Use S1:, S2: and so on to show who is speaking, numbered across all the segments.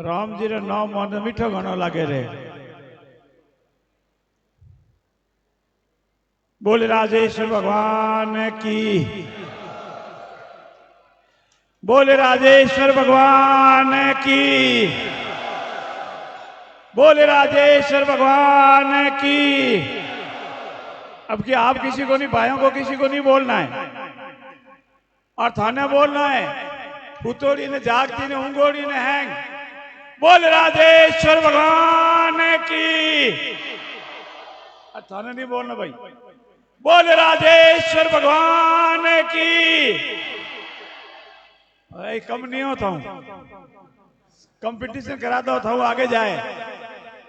S1: राम जी रे नाम मन मीठो घणो लागे रे। बोले राजेश्वर भगवान की, बोले राजेश्वर भगवान की, बोले राजेश्वर भगवान की। अब कि आप किसी को नहीं, भाइयों को किसी को नहीं बोलना है और थाने बोलना है। पुतोड़ी ने जागती ने उंगोड़ी ने हैंग। बोल राजेश्वर भगवान की। और थाने नहीं बोलना भाई। बोल राजेश्वर भगवान की। भाई कम नहीं होता हूं, कंपटीशन कराता होता हूं, आगे जाए।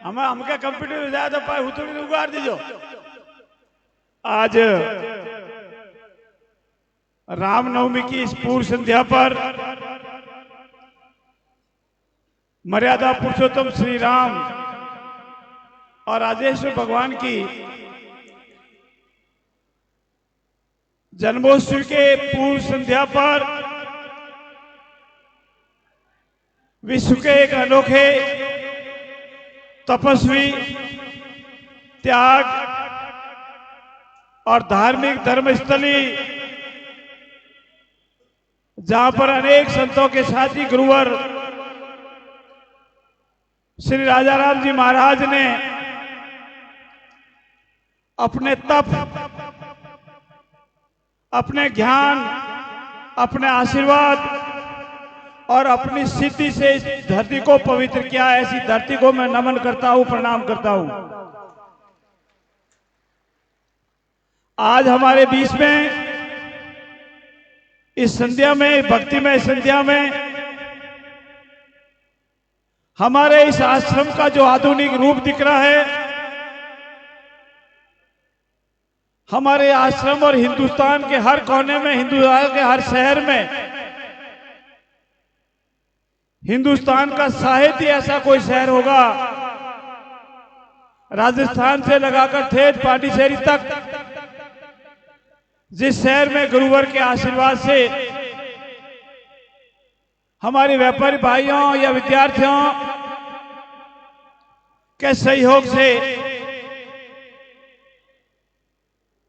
S1: हमका कंपटीशन जाए तो पाए हुतुड़ी ने उगाड़ दीजो। आज रामनवमी की इस पूर्व संध्या पर मर्यादा पुरुषोत्तम श्री राम और राजेश्वर भगवान की जन्मोत्सव के पूर्व संध्या पर विश्व के एक अनोखे तपस्वी, त्याग और धार्मिक धर्मस्थली, जहां पर अनेक संतों के साथी गुरुवर श्री राजा राम जी महाराज ने अपने तप, अपने ज्ञान, अपने आशीर्वाद और अपनी सिद्धि से इस धरती को पवित्र किया। ऐसी धरती को मैं नमन करता हूं, प्रणाम करता हूं। आज हमारे बीच में इस संध्या में, भक्तिमय संध्या में, हमारे इस आश्रम का जो आधुनिक रूप दिख रहा है, हमारे आश्रम और हिंदुस्तान के हर कोने में, हिंदुस्तान के हर शहर में, हिंदुस्तान का साहित्य ऐसा कोई शहर होगा, राजस्थान से लगाकर ठेठ पांडिचेरी तक, जिस शहर में गुरुवर के आशीर्वाद से, हमारे व्यापारी भाइयों या विद्यार्थियों के सहयोग से,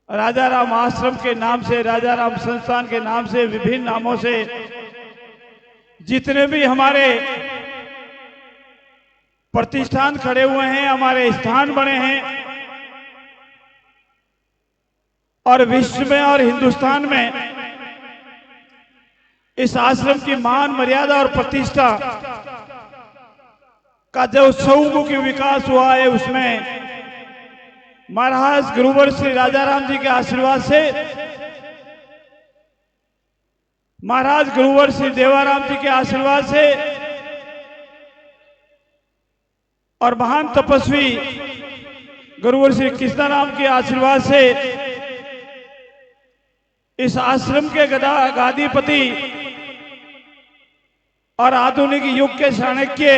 S1: राजा राम आश्रम के नाम से, राजा राम संस्थान के नाम से, विभिन्न नामों से जितने भी हमारे प्रतिष्ठान खड़े हुए हैं, हमारे स्थान बने हैं, और विश्व में और हिंदुस्तान में इस आश्रम की मान, मर्यादा और प्रतिष्ठा का जो चहुमुखी विकास हुआ है, उसमें महाराज गुरुवर श्री राजा राम जी के आशीर्वाद से, महाराज गुरुवर श्री देवाराम जी के आशीर्वाद से और महान तपस्वी गुरुवर श्री कृष्णाराम के आशीर्वाद से इस आश्रम के गादीपति और आधुनिक युग के चाणक्य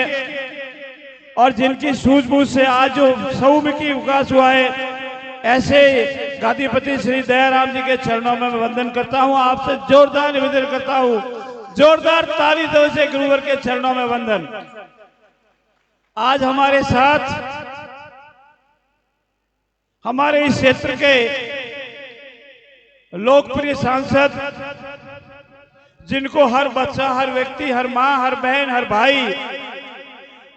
S1: और जिनकी सूझबूझ से आज जो चहुमुखी विकास हुआ है, ऐसे गादीपति श्री दयाराम जी के चरणों में मैं वंदन करता हूं। आपसे जोरदार निवेदन करता हूं, जोरदार ताली दो से गुरुवर के चरणों में वंदन। आज हमारे साथ हमारे इस क्षेत्र के लोकप्रिय सांसद, जिनको हर बच्चा, हर व्यक्ति, हर मां, हर बहन, हर भाई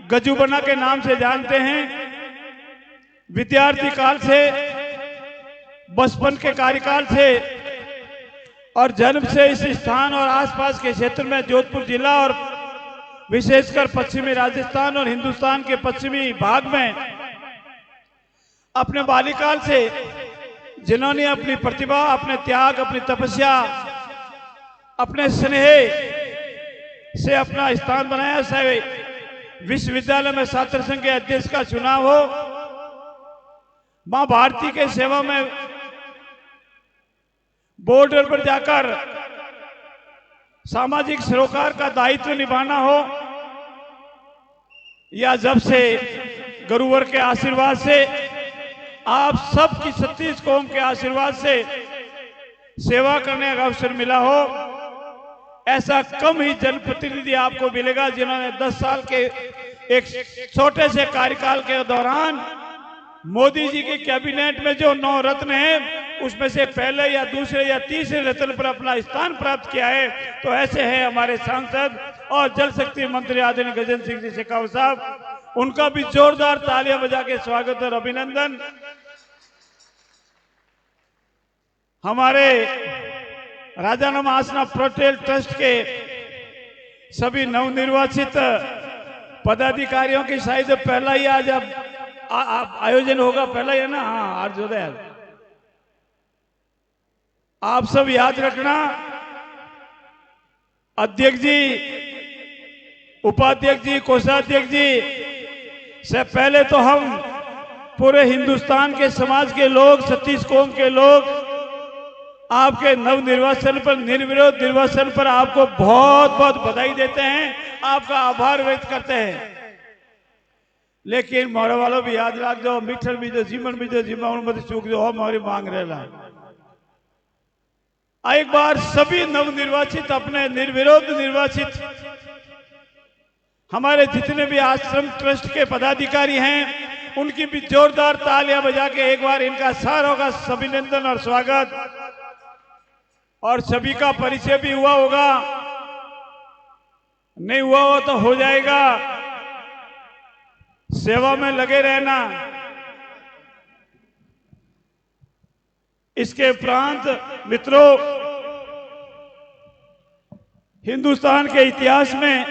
S1: गजूबना के नाम से जानते हैं, विद्यार्थी काल से, बचपन के कार्यकाल से और जन्म से इस स्थान और आसपास के क्षेत्र में, जोधपुर जिला और विशेषकर पश्चिमी राजस्थान और हिंदुस्तान के पश्चिमी भाग में अपने बाल्यकाल से जिन्होंने अपनी प्रतिभा, अपने त्याग, अपनी तपस्या, अपने स्नेह से अपना स्थान बनाया, चाहे विश्वविद्यालय में छात्र संघ के अध्यक्ष का चुनाव हो, मां भारती के सेवा में बॉर्डर पर जाकर सामाजिक सरोकार का दायित्व निभाना हो, या जब से गुरुवर के आशीर्वाद से, आप सब की 36 कौम के आशीर्वाद से सेवा करने का अवसर मिला हो, ऐसा कम ही जनप्रतिनिधि आपको मिलेगा जिन्होंने 10 साल के एक छोटे से कार्यकाल के दौरान मोदी जी के कैबिनेट में जो 9 रत्न हैं उसमें से पहले या दूसरे या तीसरे रत्न पर अपना स्थान प्राप्त किया है। तो ऐसे हैं हमारे सांसद और जल शक्ति मंत्री आदरणीय गजेंद्र सिंह जी शेखावत साहब। उनका भी जोरदार तालियां बजा के स्वागत और अभिनंदन। हमारे राजाराम आसना पटेल ट्रस्ट के सभी नवनिर्वाचित पदाधिकारियों की शायद पहला ही आज आयोजन होगा, पहला ही है ना? हाँ, अर्जोदय। आप सब याद रखना, अध्यक्ष जी, उपाध्यक्ष जी, कोषाध्यक्ष जी से पहले तो हम पूरे हिंदुस्तान के समाज के लोग, 36 कौम के लोग आपके नवनिर्वाचन पर, निर्विरोध निर्वाचन पर आपको बहुत बहुत बधाई देते हैं, आपका आभार व्यक्त करते हैं। लेकिन मोरे वालों भी याद रख दो, मीठर भी जो जीवन भी जो जीवन मत चूक जो हमारी मांग रहा। एक बार सभी नवनिर्वाचित अपने निर्विरोध निर्वाचित हमारे जितने भी आश्रम ट्रस्ट के पदाधिकारी हैं उनकी भी जोरदार तालियां बजा के एक बार इनका सारों का अभिनंदन और स्वागत। और सभी का परिचय भी हुआ होगा, नहीं हुआ हो तो हो जाएगा। सेवा में लगे रहना। इसके उपरांत मित्रों, हिंदुस्तान के इतिहास में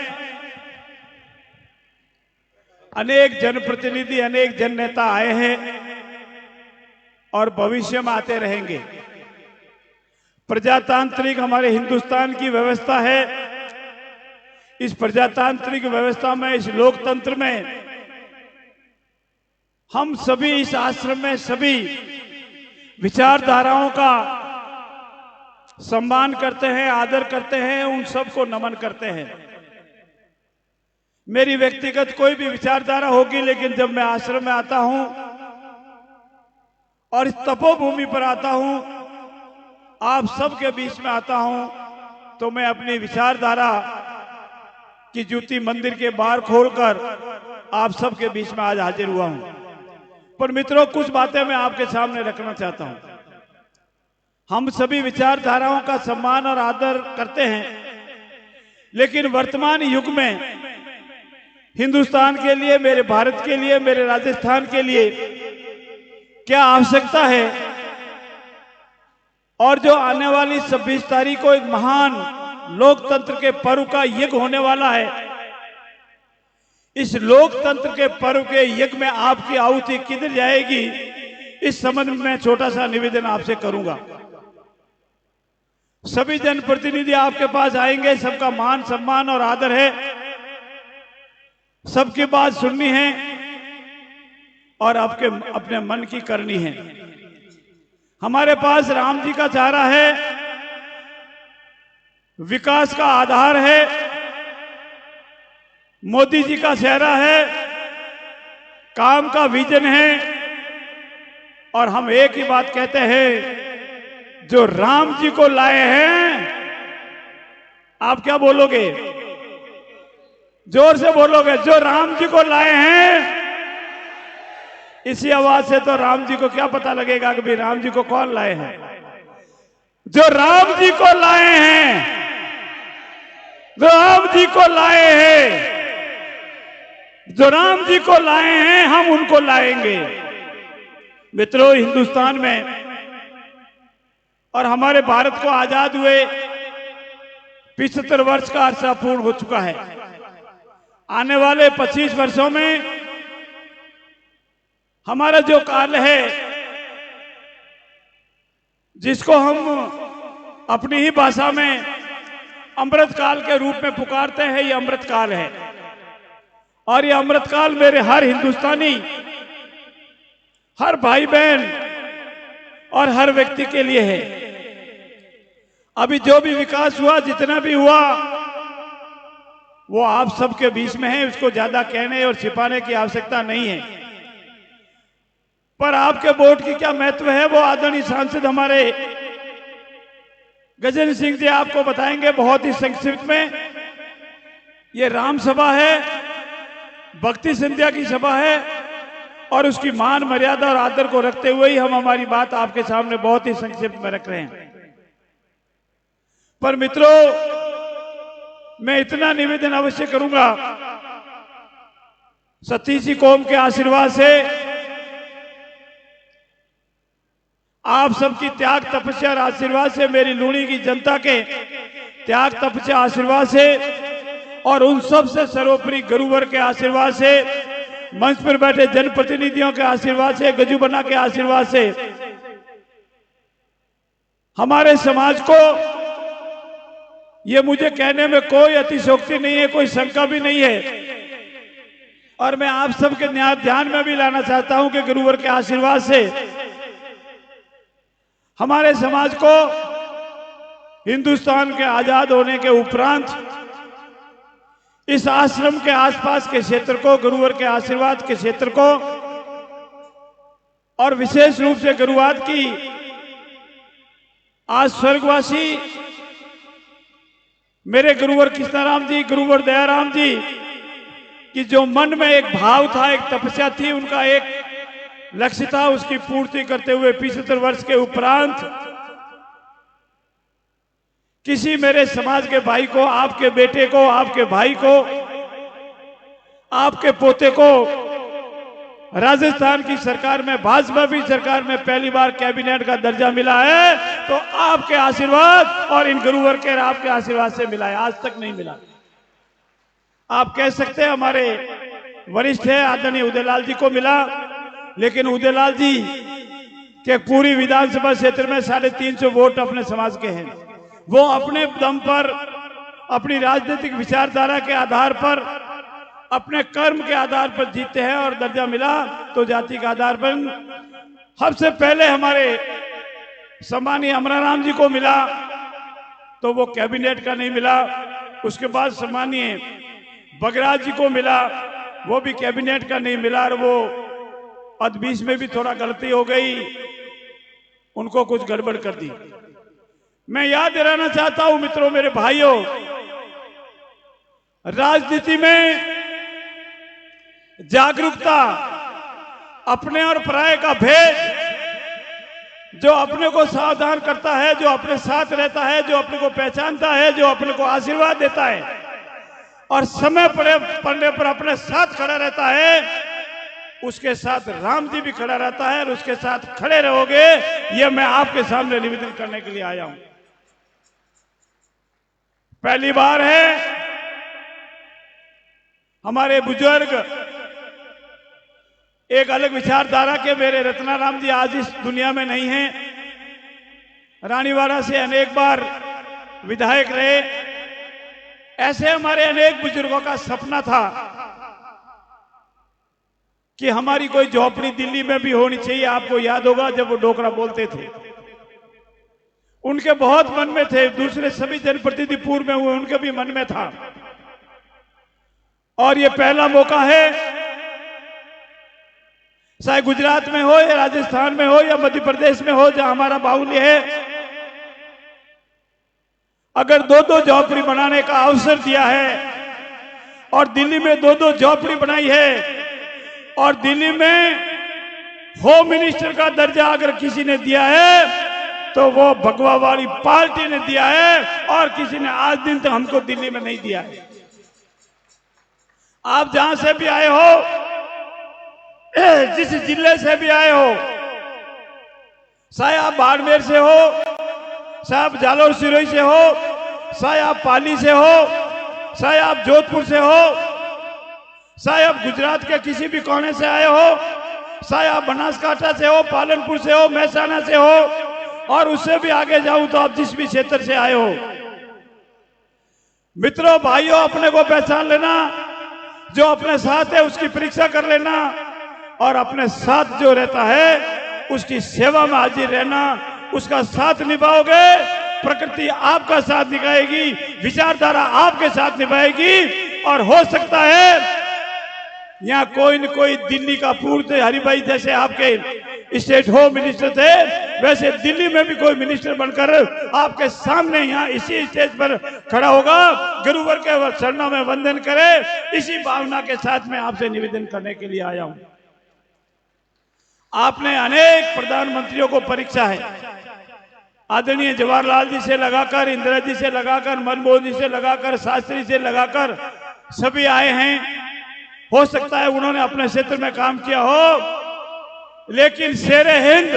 S1: अनेक जनप्रतिनिधि, अनेक जननेता आए हैं और भविष्य में आते रहेंगे। प्रजातांत्रिक हमारे हिंदुस्तान की व्यवस्था है। इस प्रजातांत्रिक व्यवस्था में, इस लोकतंत्र में हम सभी इस आश्रम में सभी विचारधाराओं का सम्मान करते हैं, आदर करते हैं, उन सबको नमन करते हैं। मेरी व्यक्तिगत कोई भी विचारधारा होगी, लेकिन जब मैं आश्रम में आता हूं और इस तपोभूमि पर आता हूं, आप सबके बीच में आता हूं, तो मैं अपनी विचारधारा की जूती मंदिर के बाहर खोलकर आप सबके बीच में आज हाजिर हुआ हूं। पर मित्रों, कुछ बातें मैं आपके सामने रखना चाहता हूं। हम सभी विचारधाराओं का सम्मान और आदर करते हैं, लेकिन वर्तमान युग में हिंदुस्तान के लिए, मेरे भारत के लिए, मेरे राजस्थान के लिए क्या आवश्यकता है, और जो आने वाली 26 तारीख को एक महान लोकतंत्र के पर्व का यज्ञ होने वाला है, इस लोकतंत्र के पर्व के यज्ञ में आपकी आहुति किधर जाएगी, इस संबंध में मैं छोटा सा निवेदन आपसे करूंगा। सभी जनप्रतिनिधि आपके पास आएंगे, सबका मान सम्मान और आदर है, सबकी बात सुननी है और आपके अपने मन की करनी है। हमारे पास राम जी का चारा है, विकास का आधार है, मोदी जी का चेहरा है, काम का विजन है, और हम एक ही बात कहते हैं, जो राम जी को लाए हैं। आप क्या बोलोगे? जोर से बोलोगे, जो राम जी को लाए हैं। इसी आवाज से तो राम जी को क्या पता लगेगा कि भाई राम जी को कौन लाए हैं? जो राम जी को लाए हैं, जो राम जी को लाए हैं, जो राम जी को लाए हैं, हम उनको लाएंगे। मित्रों, हिंदुस्तान में और हमारे भारत को आजाद हुए 75 वर्ष का अरसा पूर्ण हो चुका है। आने वाले 25 वर्षों में हमारा जो काल है, जिसको हम अपनी ही भाषा में अमृत काल के रूप में पुकारते हैं, ये अमृत काल है। और ये अमृत काल मेरे हर हिंदुस्तानी, हर भाई बहन और हर व्यक्ति के लिए है। अभी जो भी विकास हुआ, जितना भी हुआ, वो आप सबके बीच में है। उसको ज्यादा कहने और छिपाने की आवश्यकता नहीं है। पर आपके वोट की क्या महत्व है, वो आदरणीय सांसद हमारे गजेंद्र सिंह जी आपको बताएंगे बहुत ही संक्षिप्त में। ये राम सभा है, भक्ति संध्या की सभा है और उसकी मान मर्यादा और आदर को रखते हुए ही हम हमारी बात आपके सामने बहुत ही संक्षिप्त में रख रहे हैं। पर मित्रों, मैं इतना निवेदन अवश्य करूंगा, सतीसी कौम के आशीर्वाद से, आप सबकी त्याग तपस्या और आशीर्वाद से, मेरी लूणी की जनता के त्याग तपस्या आशीर्वाद से और उन सब से सर्वोपरि गुरुवर के आशीर्वाद से, मंच पर बैठे जनप्रतिनिधियों के आशीर्वाद से, गजुबना के आशीर्वाद से हमारे समाज को, ये मुझे कहने में कोई अतिशयोक्ति नहीं है, कोई शंका भी नहीं है और मैं आप सबके ध्यान में भी लाना चाहता हूं कि गुरुवर के आशीर्वाद से हमारे समाज को हिंदुस्तान के आजाद होने के उपरांत इस आश्रम के आसपास के क्षेत्र को, गुरुवर के आशीर्वाद के क्षेत्र को और विशेष रूप से गुरुवाद की आज स्वर्गवासी मेरे गुरुवर कृष्णाराम जी, गुरुवर दयाराम जी कि जो मन में एक भाव था, एक तपस्या थी, उनका एक लक्ष्य था, उसकी पूर्ति करते हुए 75 वर्ष के उपरांत किसी मेरे समाज के भाई को, आपके बेटे को, आपके भाई को, आपके पोते को राजस्थान की सरकार में, भाजपा की सरकार में पहली बार कैबिनेट का दर्जा मिला है, तो आपके आशीर्वाद और इन गुरुवर के आपके आशीर्वाद से मिला है, आज तक नहीं मिला। आप कह सकते हैं हमारे वरिष्ठ है आदरणीय उदयलाल जी को मिला, लेकिन उदयलाल जी के पूरी विधानसभा क्षेत्र में 350 वोट अपने समाज के हैं। वो अपने दम पर, अपनी राजनीतिक विचारधारा के आधार पर, अपने कर्म के आधार पर जीते हैं और दर्जा मिला तो जाति के आधार पर। सबसे पहले हमारे सम्मानीय अमराराम जी को मिला तो वो कैबिनेट का नहीं मिला। उसके बाद सम्मानीय बगराज जी को मिला, वो भी कैबिनेट का नहीं मिला और वो बीच में भी थोड़ा गलती हो गई, उनको कुछ गड़बड़ कर दी। मैं याद दिलाना चाहता हूं मित्रों, मेरे भाइयों, राजनीति में जागरूकता, अपने और पराये का भेद, जो अपने को सावधान करता है, जो अपने साथ रहता है, जो अपने को पहचानता है, जो अपने को आशीर्वाद देता है और समय पड़ने पर अपने साथ खड़ा रहता है, उसके साथ राम जी भी खड़ा रहता है और उसके साथ खड़े रहोगे, यह मैं आपके सामने निवेदन करने के लिए आया हूं। पहली बार है हमारे बुजुर्ग एक अलग विचारधारा के, मेरे रत्नाराम जी आज इस दुनिया में नहीं हैं, रानीवाड़ा से अनेक बार विधायक रहे। ऐसे हमारे अनेक बुजुर्गों का सपना था कि हमारी कोई झोपड़ी दिल्ली में भी होनी चाहिए। आपको याद होगा जब वो डोकरा बोलते थे, उनके बहुत मन में थे, दूसरे सभी जनप्रतिनिधि पूर्व में हुए, उनके भी मन में था। और ये पहला मौका है, चाहे गुजरात में हो या राजस्थान में हो या मध्य प्रदेश में हो, जहां हमारा बाहुल्य है, अगर 2-2 झोपड़ी बनाने का अवसर दिया है और दिल्ली में 2-2 झोपड़ी बनाई है और दिल्ली में होम मिनिस्टर का दर्जा अगर किसी ने दिया है तो वो भगवा वाली पार्टी ने दिया है और किसी ने आज दिन तक हमको दिल्ली में नहीं दिया है। आप जहां से भी आए हो, जिस जिले से भी आए हो, चाहे आप बाड़मेर से हो, चाहे आप जालोर सिरोही से हो, चाहे आप पाली से हो, चाहे आप जोधपुर से हो, चाहे आप गुजरात के किसी भी कोने से आए हो, चाहे आप बनासकांठा से हो, पालनपुर से हो, महसाना से हो और उससे भी आगे जाऊं तो आप जिस भी क्षेत्र से आए हो, मित्रों भाइयों, अपने को पहचान लेना। जो अपने साथ है उसकी परीक्षा कर लेना और अपने साथ जो रहता है उसकी सेवा में हाजिर रहना। उसका साथ निभाओगे, प्रकृति आपका साथ निभाएगी, विचारधारा आपके साथ निभाएगी और हो सकता है यहाँ कोई न कोई दिल्ली का पूर्व हरिभाई जैसे आपके स्टेट होम मिनिस्टर थे, वैसे दिल्ली में भी कोई मिनिस्टर बनकर आपके सामने यहाँ इसी स्टेज पर खड़ा होगा, गुरुवर के चरणों में वंदन करे। इसी भावना के साथ मैं आपसे निवेदन करने के लिए आया हूं। आपने अनेक प्रधानमंत्रियों को परीक्षा है, आदरणीय जवाहरलाल जी से लगाकर, इंदिरा जी से लगाकर, मनमोहन जी से लगाकर, शास्त्री से लगाकर सभी आए हैं। हो सकता है उन्होंने अपने क्षेत्र में काम किया हो, लेकिन शेरे हिंद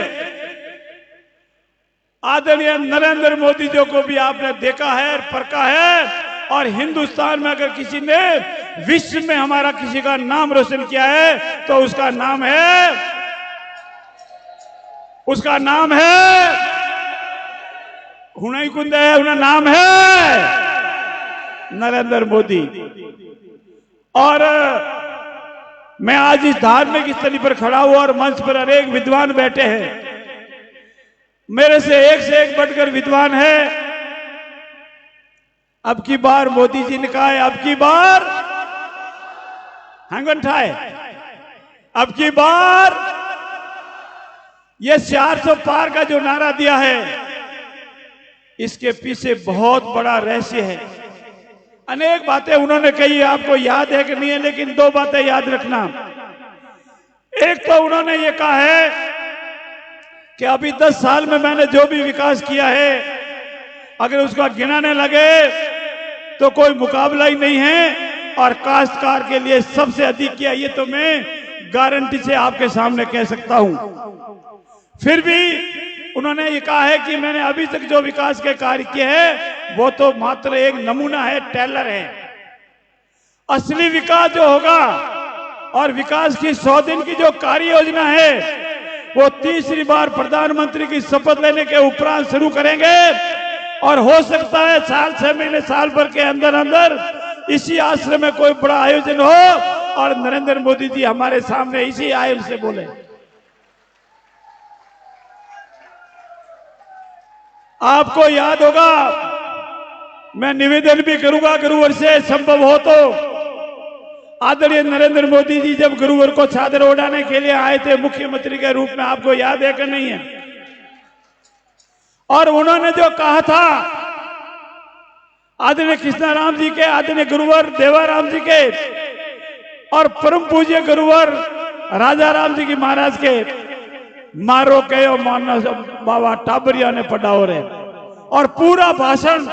S1: आदरणीय नरेंद्र मोदी जी को भी आपने देखा है और परखा है। और हिंदुस्तान में अगर किसी ने विश्व में हमारा किसी का नाम रोशन किया है तो उसका नाम है हुनाई कुंद है, उनका नाम है नरेंद्र मोदी। और मैं आज इस धार्मिक स्थली पर खड़ा हुआ और मंच पर अनेक विद्वान बैठे हैं, मेरे से एक बढ़कर विद्वान है। अब की बार मोदी जी ने कहा है, अब की बार हंगन ठाए, अब की बार ये 400 पार का जो नारा दिया है, इसके पीछे बहुत बड़ा रहस्य है। अनेक बातें उन्होंने कही, आपको याद है कि नहीं है, लेकिन 2 बातें याद रखना। एक तो उन्होंने ये कहा है कि अभी 10 साल में मैंने जो भी विकास किया है, अगर उसका गिनाने लगे तो कोई मुकाबला ही नहीं है, और काश्तकार के लिए सबसे अधिक किया, ये तो मैं गारंटी से आपके सामने कह सकता हूं। फिर भी उन्होंने ये कहा है कि मैंने अभी तक जो विकास के कार्य किए हैं वो तो मात्र एक नमूना है, टेलर है। असली विकास जो होगा और विकास की 100 दिन की जो कार्य योजना है वो तीसरी बार प्रधानमंत्री की शपथ लेने के उपरांत शुरू करेंगे। और हो सकता है साल 6 महीने साल भर के अंदर अंदर इसी आश्रम में कोई बड़ा आयोजन हो और नरेंद्र मोदी जी हमारे सामने इसी आयन से बोले। आपको याद होगा, मैं निवेदन भी करूंगा गुरुवर से, संभव हो तो आदरणीय नरेंद्र मोदी जी जब गुरुवर को चादर ओढ़ाने के लिए आए थे मुख्यमंत्री के रूप में, आपको याद है कि नहीं है? और उन्होंने जो कहा था आदरणीय कृष्णाराम जी के, आदरणीय गुरुवर देवाराम जी के और परम पूज्य गुरुवर राजा राम जी की महाराज के, मारो कहो मानो बाबा टाबरिया ने पढ़ाओ रे। और पूरा भाषण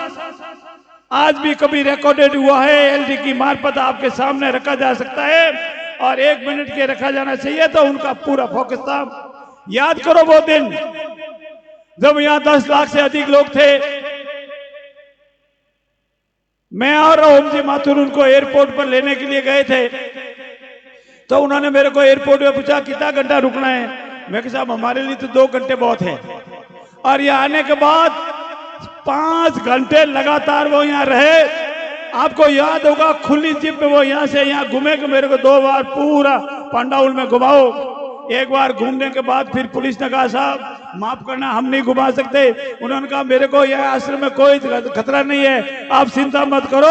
S1: आज भी कभी रिकॉर्डेड हुआ है, एलडी की मार्फत आपके सामने रखा जा सकता है, और 1 मिनट के रखा जाना चाहिए। तो उनका पूरा फोकस था, याद करो वो दिन जब यहां 10 लाख से अधिक लोग थे। मैं और ओम जी माथुर उनको एयरपोर्ट पर लेने के लिए गए थे, तो उन्होंने मेरे को एयरपोर्ट में पूछा कितना घंटा रुकना है। मैं कहा साहब हमारे लिए तो 2 घंटे बहुत है। और यहाँ आने के बाद 5 घंटे लगातार वो यहाँ रहे। आपको याद होगा खुली जिप में वो यहाँ से यहाँ घूमे कि मेरे को 2 बार पूरा पंडाउल में घुमाओ। एक बार घूमने के बाद फिर पुलिस ने कहा साहब माफ करना हम नहीं घुमा सकते। उन्होंने कहा मेरे को यह आश्रम में कोई खतरा नहीं है, आप चिंता मत करो।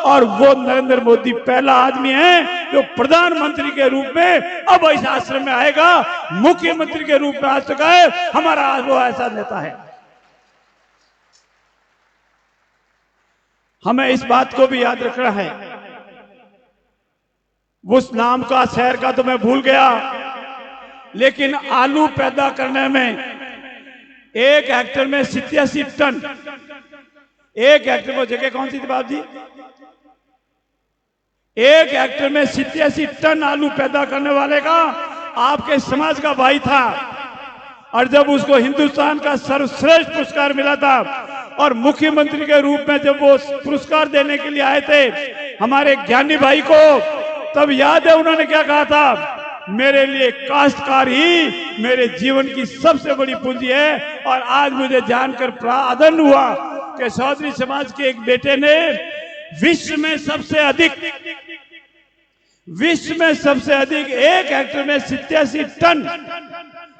S1: और वो नरेंद्र मोदी पहला आदमी है जो प्रधानमंत्री के रूप में अब इस आश्रम में आएगा, मुख्यमंत्री के रूप में आ चुका है। हमारा वो ऐसा नेता है। हमें इस बात को भी याद रखना है, उस नाम का शहर का तो मैं भूल गया, लेकिन आलू पैदा करने में 1 हेक्टेयर में 87 टन, 1 हेक्टेयर में जगह कौन सी थी बाप जी? 1 हेक्टेयर में 87 टन आलू पैदा करने वाले का आपके समाज का भाई था। और जब उसको हिंदुस्तान का सर्वश्रेष्ठ पुरस्कार मिला था और मुख्यमंत्री के रूप में जब वो पुरस्कार देने के लिए आए थे हमारे ज्ञानी भाई को, तब याद है उन्होंने क्या कहा था? मेरे लिए काश्तकार ही मेरे जीवन की सबसे बड़ी पूंजी है। और आज मुझे जानकर आनंद हुआ कि चौधरी समाज के एक बेटे ने विश्व में सबसे अधिक 1 हेक्टेयर में 87 टन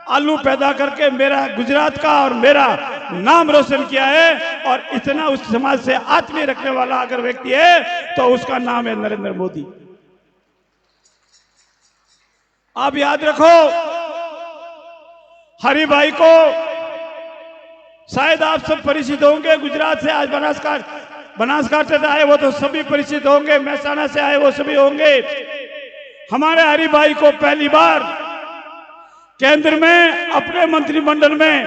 S1: आलू पैदा करके मेरा गुजरात का और मेरा नाम रोशन किया है। और इतना उस समाज से आत्मीय रखने वाला अगर व्यक्ति है तो उसका नाम है नरेंद्र मोदी। आप याद रखो, हरि भाई को शायद आप सब परिचित होंगे, गुजरात से आज बनासकांठा से आए वो तो सभी परिचित होंगे, महसाणा से आए वो सभी होंगे। हमारे हरिभाई को पहली बार केंद्र में अपने मंत्रिमंडल में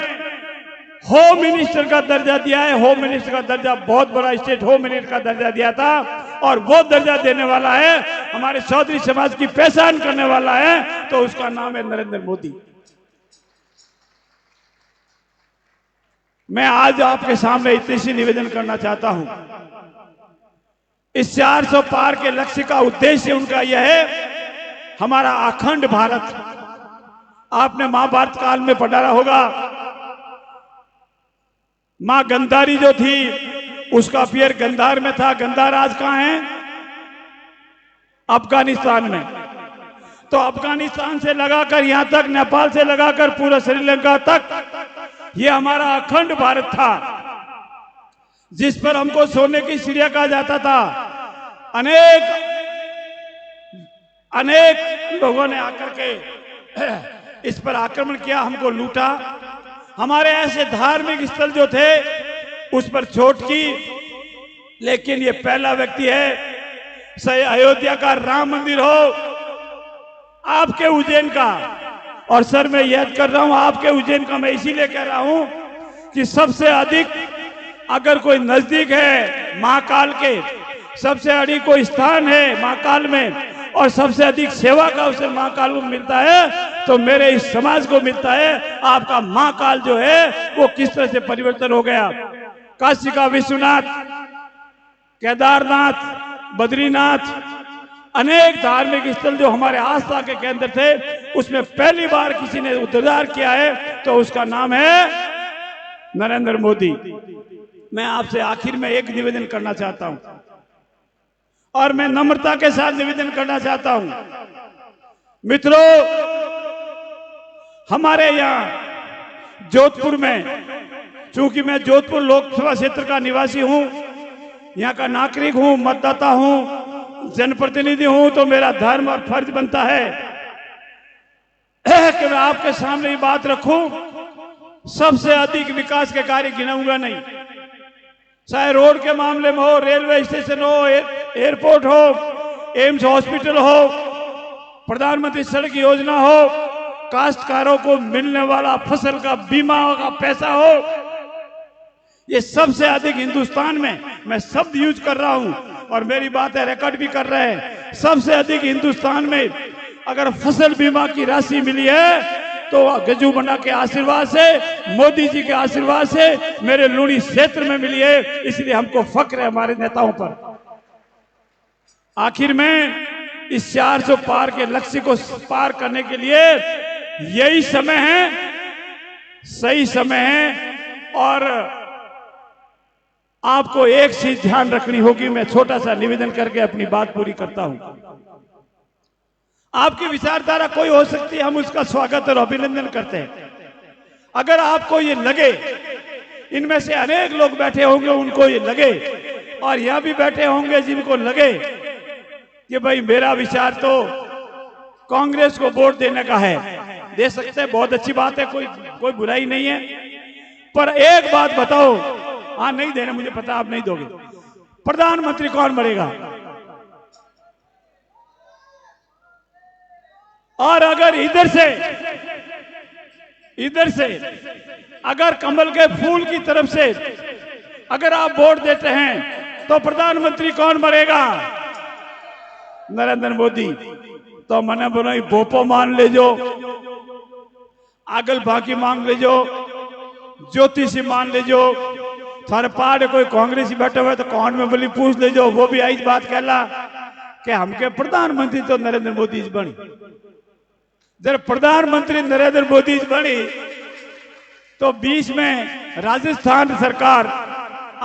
S1: होम मिनिस्टर का दर्जा दिया है। होम मिनिस्टर का दर्जा, बहुत बड़ा स्टेट होम मिनिस्टर का दर्जा दिया था, और वो दर्जा देने वाला है, हमारे चौधरी समाज की पहचान करने वाला है, तो उसका नाम है नरेंद्र मोदी। मैं आज आपके सामने इतनी सी निवेदन करना चाहता हूं, इस 400 पार के लक्ष्य का उद्देश्य उनका यह है, हमारा अखंड भारत। आपने महाभारत काल में पढ़ा होगा, मां गंधारी जो थी उसका पियर गंधार में था। गंधार आज कहां है? अफगानिस्तान में। तो अफगानिस्तान से लगाकर यहां तक, नेपाल से लगाकर पूरा श्रीलंका तक, ये हमारा अखंड भारत था, जिस पर हमको सोने की चिड़िया कहा जाता था। अनेक लोगों ने आकर के इस पर आक्रमण किया, हमको लूटा। हमारे ऐसे धार्मिक स्थल जो थे उस पर चोट की, लेकिन ये पहला व्यक्ति है, चाहे अयोध्या का राम मंदिर हो, आपके उज्जैन का, और सर मैं याद कर रहा हूं आपके उज्जैन का, मैं इसीलिए कह रहा हूं कि सबसे अधिक अगर कोई नजदीक है महाकाल के, सबसे अधिक कोई स्थान है महाकाल में, और सबसे अधिक सेवा का अवसर महाकाल को मिलता है, तो मेरे इस समाज को मिलता है। आपका महाकाल जो है वो किस तरह से परिवर्तन हो गया। काशी का विश्वनाथ, केदारनाथ, बद्रीनाथ, अनेक धार्मिक स्थल जो हमारे आस्था के केंद्र थे, उसमें पहली बार किसी ने उद्धार किया है, तो उसका नाम है नरेंद्र मोदी। मैं आपसे आखिर में एक निवेदन करना चाहता हूं, और मैं नम्रता के साथ निवेदन करना चाहता हूं। मित्रों, हमारे यहां जोधपुर में, चूंकि मैं जोधपुर लोकसभा क्षेत्र का निवासी हूं, यहां का नागरिक हूं, मतदाता हूं, जनप्रतिनिधि हूं, तो मेरा धर्म और फर्ज बनता है कि मैं आपके सामने ये बात रखूं। सबसे अधिक विकास के कार्य गिनाऊंगा नहीं, चाहे रोड के मामले में हो, रेलवे स्टेशन हो, एयरपोर्ट हो, एम्स हॉस्पिटल हो, प्रधानमंत्री सड़क योजना हो, काश्तकारों को मिलने वाला फसल का बीमा का पैसा हो, ये सबसे अधिक हिंदुस्तान में, मैं शब्द यूज कर रहा हूं और मेरी बातें रिकॉर्ड भी कर रहे हैं, सबसे अधिक हिंदुस्तान में अगर फसल बीमा की राशि मिली है तो गजू बना के आशीर्वाद से, मोदी जी के आशीर्वाद से मेरे लूणी क्षेत्र में मिली है। इसलिए हमको फक्र है हमारे नेताओं पर। आखिर में इस 400 पार के लक्ष्य को पार करने के लिए यही समय है, सही समय है, और आपको एक चीज ध्यान रखनी होगी। मैं छोटा सा निवेदन करके अपनी बात पूरी करता हूं। आपकी विचारधारा कोई हो सकती है, हम उसका स्वागत और अभिनंदन करते हैं। अगर आपको ये लगे, इनमें से अनेक लोग बैठे होंगे उनको ये लगे, और यहां भी बैठे होंगे जिनको लगे कि भाई मेरा विचार तो कांग्रेस को वोट देने का है, दे सकते हैं, बहुत अच्छी बात है, कोई बुराई नहीं है। पर एक बात बताओ, हाँ नहीं देना, मुझे पता आप नहीं दोगे, प्रधानमंत्री कौन बनेगा? और अगर इधर से अगर कमल के फूल की तरफ से अगर आप वोट देते हैं तो प्रधानमंत्री कौन बनेगा? नरेंद्र मोदी। तो मैंने बोला बोपो मान ले जो, आगल बाकी मांग ले जो, ज्योतिषी मान ले जो, थारे पहाड़ कोई कांग्रेसी बैठे हुए तो कौन में बोली पूछ ले जो, वो भी आई बात कहला कि हमके प्रधानमंत्री तो नरेंद्र मोदी बनी। जब प्रधानमंत्री नरेंद्र मोदी बनी तो बीच में राजस्थान सरकार,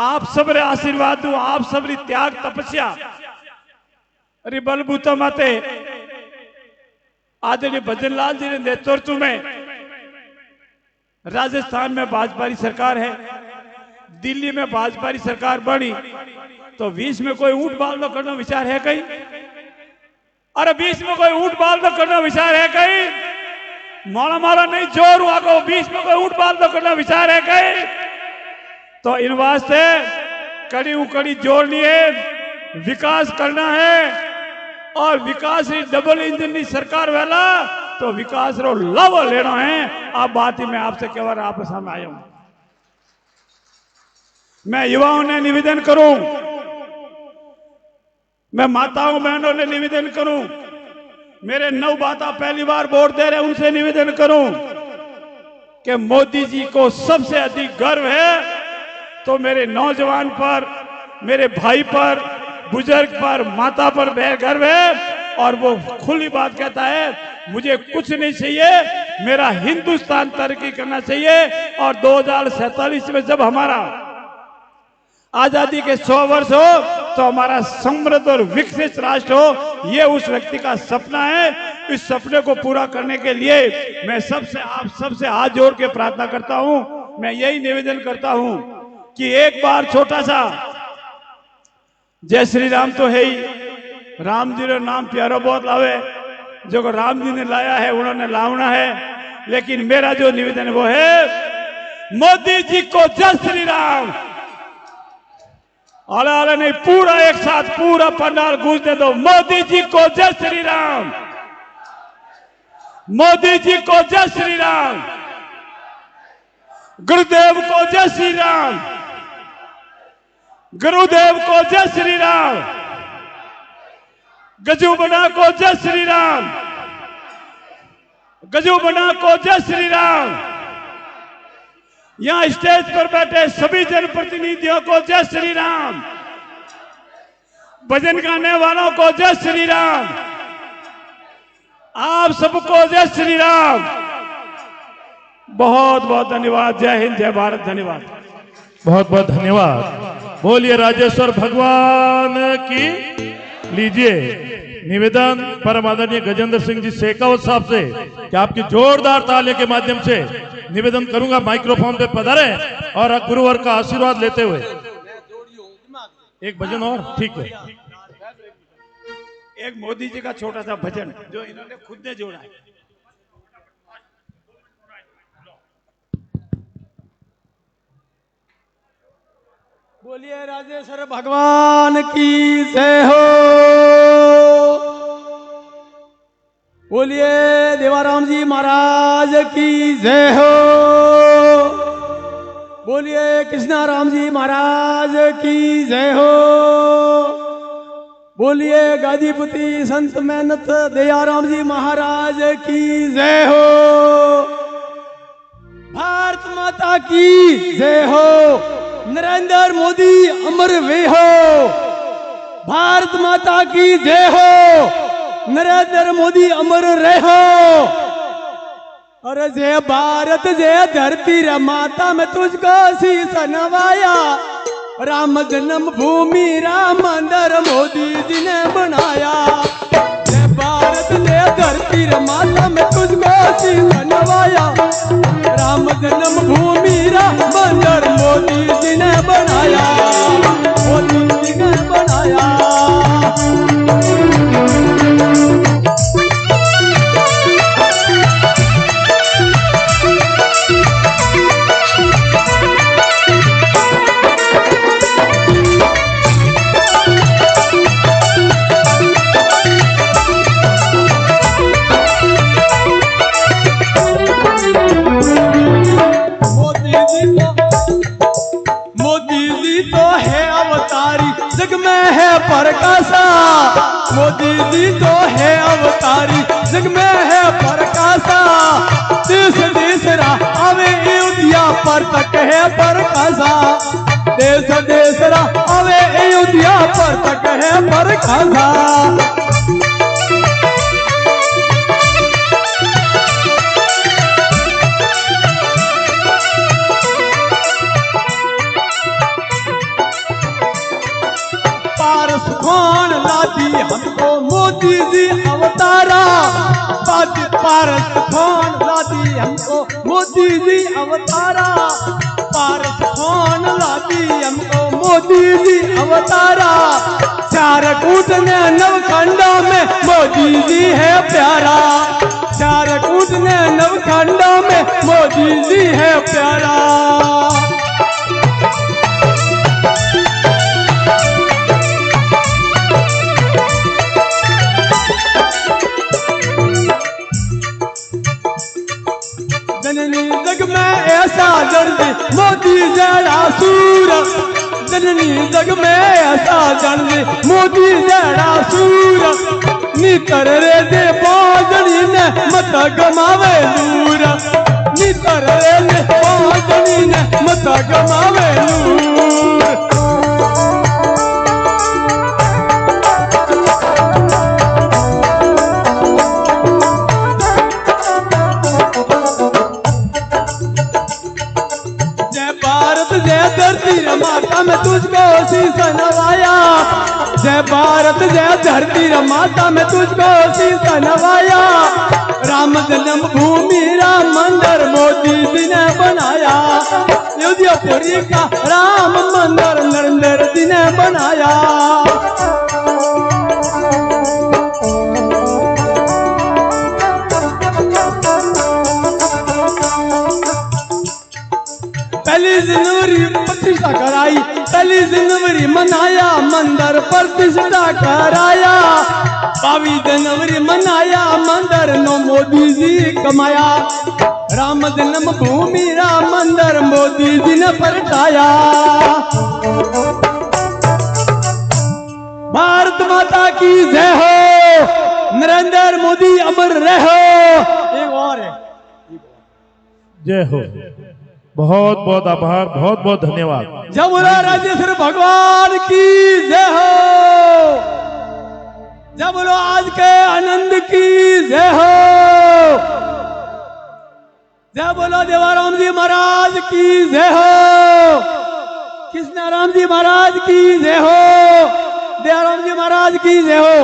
S1: आप सब रे आशीर्वाद दू, आप सब री त्याग तपस्या अरे बलबूता माते आदरणीय भजन लाल जी के नेतृत्व में राजस्थान में भाजपा की सरकार है, दिल्ली में भाजपा की सरकार बनी, तो बीच में कोई ऊंट बाल करना विचार है कहीं? अरे बीच में कोई ऊंट बाल करना विचार है कहीं? माला माला नहीं जोर हुआ को, बीच में कोई ऊंट बाल करना विचार है कहीं? तो इन वास्ते कड़ी जोड़नी है, विकास करना है और विकास ही डबल इंजन की सरकार वाला तो विकास रो लाभ लेना है। आप बात ही मैं आपसे केवल आप सामने आया हूं। मैं युवाओं ने निवेदन करूं, मैं माताओं बहनों ने निवेदन करूं, मेरे नौ माता पहली बार वोट दे रहे उनसे निवेदन करूं कि मोदी जी को सबसे अधिक गर्व है तो मेरे नौजवान पर, मेरे भाई पर, बुजुर्ग पर, माता पर गर्व है। और वो खुली बात कहता है मुझे कुछ नहीं चाहिए, मेरा हिंदुस्तान तरक्की करना चाहिए। और 2047 में जब हमारा आजादी के 100 वर्ष हो तो हमारा समृद्ध और विकसित राष्ट्र हो, ये उस व्यक्ति का सपना है। इस सपने को पूरा करने के लिए मैं आप सबसे हाथ जोड़ के प्रार्थना करता हूं। मैं यही निवेदन करता हूं कि एक बार छोटा सा जय श्री राम तो है ही, राम जी का नाम प्यारा बहुत लावे, जो राम जी ने लाया है उन्होंने लावना है। लेकिन मेरा जो निवेदन है वो है मोदी जी को जय श्री राम। आला आला नहीं, पूरा एक साथ पूरा पंडाल गूंजने दो। मोदी जी को जय श्री राम, मोदी जी को जय श्री राम, गुरुदेव को जय श्री राम, गुरुदेव को जय श्री राम, गजूबना को जय श्री राम, गजूबना को जय श्री राम। यहां स्टेज पर बैठे सभी जनप्रतिनिधियों को जय श्री राम, भजन गाने वालों को जय श्री राम, आप सबको जय श्री राम। बहुत बहुत धन्यवाद। जय हिंद, जय भारत। धन्यवाद,
S2: बहुत बहुत धन्यवाद। बोलिए राजेश्वर भगवान की। लीजिए निवेदन परम आदरणीय गजेंद्र सिंह जी शेखावत साहब से कि आपकी जोरदार तालियों के माध्यम से निवेदन करूंगा माइक्रोफोन पे पधारे और गुरुवर का आशीर्वाद लेते हुए एक भजन और। ठीक है,
S1: एक मोदी जी का छोटा सा भजन जो इन्होंने खुद ने जोड़ा है।
S3: बोलिए राजेश्वर भगवान की जय हो, बोलिए देवाराम जी महाराज की जय हो, बोलिए कृष्णाराम जी महाराज की जय हो, बोलिए गादीपति संत मेहनत दयाराम जी महाराज की जय हो, भारत माता की जय हो, नरेंद्र मोदी अमर वे हो, भारत माता की जय हो, नरेंद्र मोदी अमर रहो। अरे जय भारत जय धरती रे माता में तुझको शीश नवाया, राम जन्म भूमि राम मंदिर मोदी जी ने बनाया। जय भारत जय धरती रे माता में तुझको शीश नवाया, राम जन्म भूमि राम मंदिर मोदी जी ने बनाया, मोदी जी ने बनाया। जग में है प्रकाशा, मोदी जी तो है अवतारी, जग में है प्रकाशा। देश देश रा आवे अयोध्या पर तक है प्रकाशा, देश देश रा आवे अयोध्या पर तक है प्रकाशा। कौन लादी हमको मोदी जी अवतारा, पारस कौन लादी हमको मोदी जी अवतारा, पारस कौन लादी हमको मोदी जी अवतारा। चार कूट ने नवखंडा में मोदी जी है प्यारा, चार कूट ने नवखंडा में मोदी जी है प्यारा। मोदी जड़ा सूर जननी जग में ऐसा जन दे मोदी जड़ा सूर नितर रे दे बाजनी ने मत गमावे दूर नितर रे दे बाजनी ने मत गमावे दूर माता में तुझको शीश नवाया जय भारत जय धरती रे माता में तुझको शीश नवाया राम जन्म भूमि राम मंदिर मोदी जी ने बनाया अयोध्यापुरी का राम मंदिर नरेंद्र जी ने बनाया पहली जनवरी प्रतिष्ठा कराई पहली जनवरी मनाया मंदिर प्रतिष्ठा कराया 22 जनवरी मनाया मंदिर नो मोदी जी कमाया राम जन्म भूमि राम मंदिर मोदी जी ने परटाया भारत माता की जय हो नरेंद्र मोदी अमर रहो एक और है
S2: जय हो बहुत बहुत आभार बहुत बहुत धन्यवाद
S3: जमुना राजेश्वर भगवान की जय हो जब बोलो आज के आनंद की जय हो जय बोलो देवाराम जी महाराज की जय हो कृष्णाराम जी महाराज की जय हो देवाराम जी महाराज की जय हो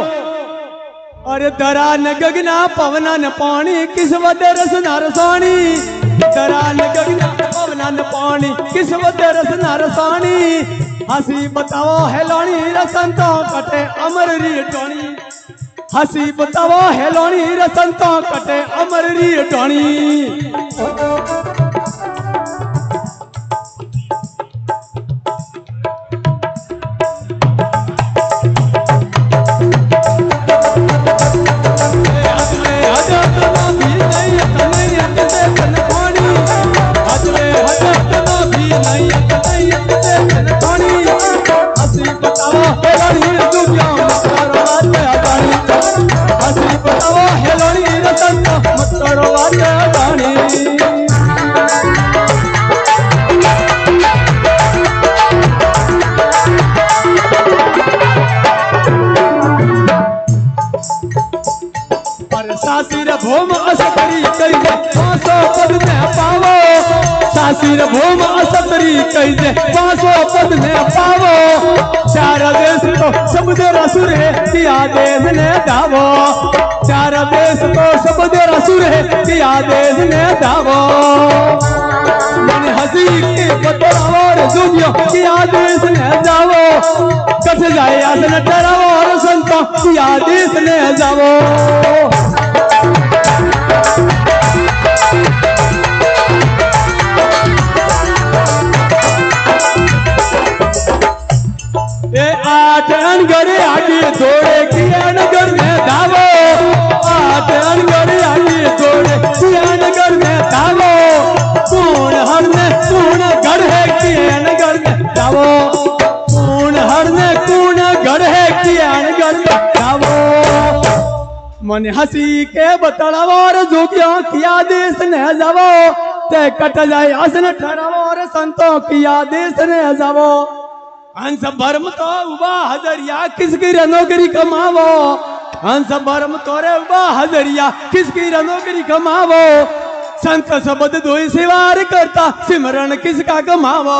S3: अरे दरा न गगना पवना न पानी किस वदे रस नरसानी दरा न गगना पवना न पानी किस वदे रस नरसानी हसी बताओ हेलोनी रसंतो कटे अमर री टोनी हसी बताओ हेलोनी रसंतो कटे अमर री टोनी सासिर भूम असतरी कैसे 500 पद में पावो सासिर भूम असतरी कैसे 500 पद में पावो चार देश तो सब देरा सुर है किया देश ने दावो चार देश तो सब देरा सुर है किया देश ने दावो मन हंसी के बतलावर दुनिया किया देश ने जावो कट जाए आसन डरावो और संतो किया देश ने जावो आठ अनगर आगे दौड़े किया नगर में धावो आठ अनगर आगे दौड़े किया नगर में धावो कौन हर में कौन घर है किया नगर में धावो कौन हर में कौन घर है किया नगर में धावो मन हंसी के बतड़ावर जोगियों किया देश ने जावो ते कट जाए हसन ठहरावर संतों किया देश ने जावो हंस भरम तो उबा हजरिया किसकी नौकरी कमावो हंस भरम तोरे उबा हजरिया किसकी नौकरी कमावो संत शब्द दोई सिवार करता सिमरन किसका कमावो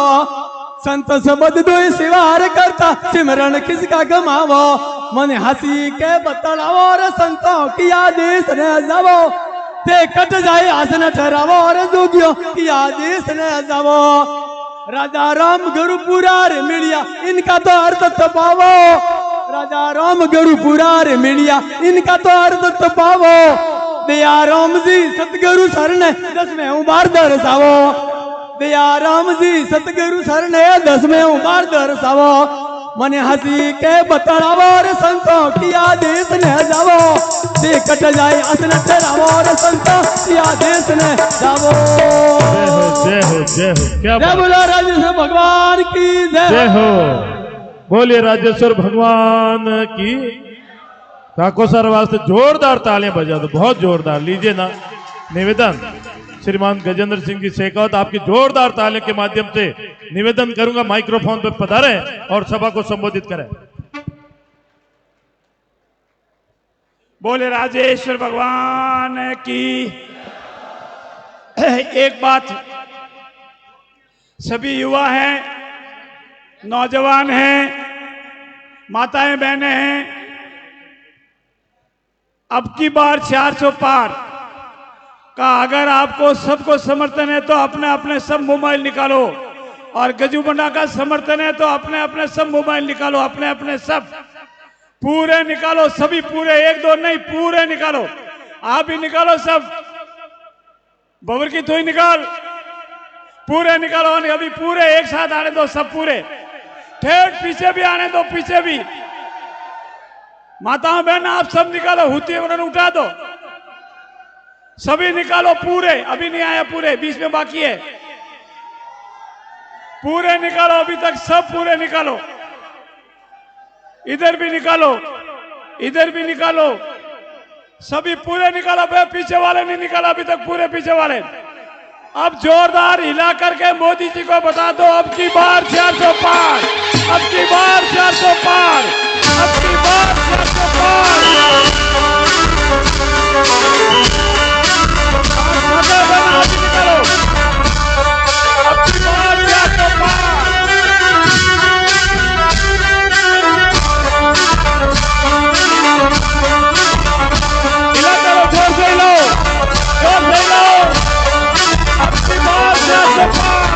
S3: संत शब्द दोई सिवार करता सिमरन किसका कमावो मन हंसी के बतलावो और संतों की आदेश ने जावो ते कट जाए आसन ठहरावो और जोगियों की आदेश ने जावो राजा राम गुरुपुरा रे मिलिया इनका तो अर्थ तपावो राजा राम गुरुपुरा रे मिलिया इनका तो अर्थ तपावो दया राम जी सतगुरु शरण 10वें उबार दर्शावो दया राम जी सतगुरु शरण 10वें उबार दर्शावो मने हंसी के बतलावो और संतों की आदेश ने जावो ते कट जाए असन तेरावो रे संता या देश ने जावो।
S2: जय हो जय हो जय हो। क्या
S3: जय
S2: बात।
S3: बोलो राजेश्वर भगवान की जय।
S2: जय हो। बोलिए राजेश्वर भगवान की। काको सर वास्ते जोरदार तालियां बजा दो, बहुत जोरदार। लीजिए ना निवेदन श्रीमान गजेंद्र सिंह जी शेखावत, आपकी जोरदार तालियों के माध्यम से निवेदन करूंगा माइक्रोफोन पर पधारे और सभा को संबोधित करें।
S1: बोले राजेश्वर भगवान की। एक बात, सभी युवा हैं, नौजवान हैं, माताएं बहनें हैं, अब की बार 400 पार का अगर आपको सबको समर्थन है तो अपने अपने सब मोबाइल निकालो, और गजू बंडा का समर्थन है तो अपने अपने सब मोबाइल निकालो, अपने अपने सब पूरे निकालो, सभी पूरे, एक दो नहीं, पूरे निकालो। आप भी निकालो सब, बबर की थोड़ी निकाल, पूरे निकालो। अभी पूरे एक साथ आने दो, सब पूरे, ठेठ पीछे भी आने दो, पीछे भी। माताओं बहन आप सब निकालो, हुती उन्होंने उठा दो, सभी निकालो पूरे। अभी नहीं आया पूरे, बीच में बाकी है, पूरे निकालो अभी तक, सब पूरे निकालो। इधर भी निकालो, इधर भी निकालो, सभी पूरे निकालो। भाई पीछे वाले नहीं निकाला अभी तक, पूरे पीछे वाले। अब जोरदार हिला करके मोदी जी को बता दो, अब की बार 400 पार, अब की बार 400 पार, अब की बार 400 पार। आज निकालो, अब की बार 400 पार। हिला करो, जोर से हिलो, जोर से हिलो, अब की बार 400 पार।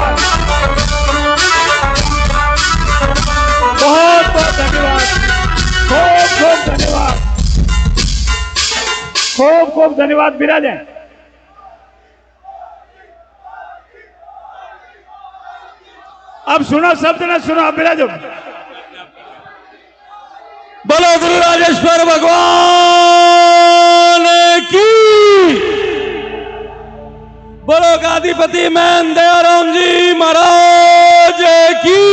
S1: बहुत बहुत धन्यवाद, खूब खूब धन्यवाद, खूब खूब धन्यवाद। विराजें। अब सुनो, शब्द न सुनो, अब विराजो।
S3: बोलो गुरु राजेश्वर भगवान की। बोलो गादीपति मैन दयाराम जी महाराज की।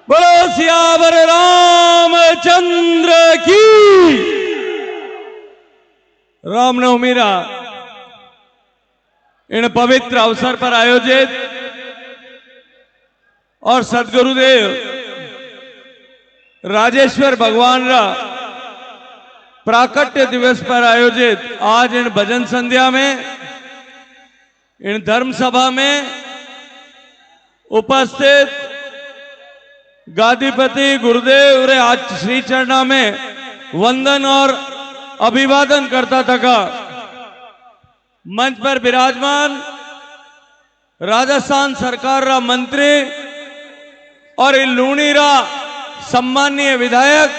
S3: बोलो सियावर रामचंद्र की। रामनवमी इन पवित्र अवसर पर आयोजित और सदगुरुदेव राजेश्वर भगवान रा प्राकट्य दिवस पर आयोजित आज इन भजन संध्या में, इन धर्म सभा में उपस्थित गादीपति गुरुदेव रे आज श्री चरणा में वंदन और अभिवादन करता थका। मंच पर विराजमान राजस्थान सरकार रा मंत्री और इन लूणी रा सम्मानीय विधायक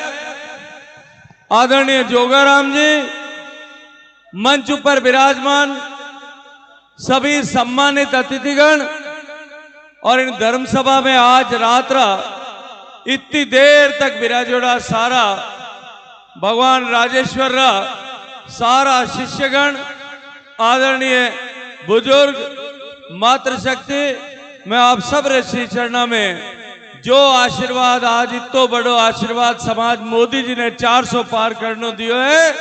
S3: आदरणीय जोगाराम जी, मंच पर विराजमान सभी सम्मानित अतिथिगण, और इन धर्म सभा में आज रात इतनी देर तक विराजोड़ा सारा भगवान राजेश्वर रा सारा शिष्यगण, आदरणीय बुजुर्ग मातृशक्ति, मैं आप सब रे श्री चरणा में जो आशीर्वाद आज इतो बड़ो आशीर्वाद समाज मोदी जी ने 400 पार करनो दियो है,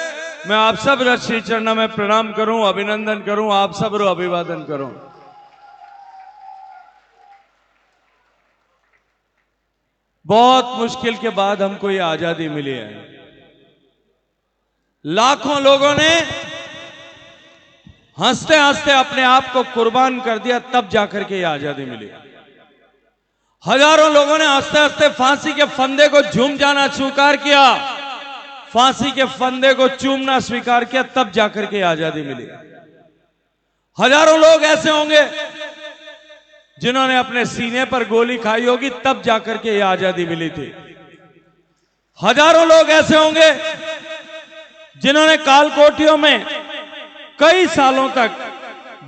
S3: मैं आप सब रे श्री चरणा में प्रणाम करूं, अभिनंदन करूं, आप सब रो अभिवादन करूं। बहुत मुश्किल के बाद हमको ये आजादी मिली है। लाखों लोगों ने हंसते हंसते अपने आप को कुर्बान कर दिया, तब जाकर के ये आजादी मिली। हजारों लोगों ने हंसते हंसते फांसी के फंदे को झूम जाना स्वीकार किया, फांसी के फंदे को चूमना स्वीकार किया, तब जाकर के आजादी मिली। हजारों लोग ऐसे होंगे जिन्होंने अपने सीने पर गोली खाई होगी, तब जाकर के ये आजादी मिली थी। हजारों लोग ऐसे होंगे जिन्होंने कालकोठियों में कई सालों तक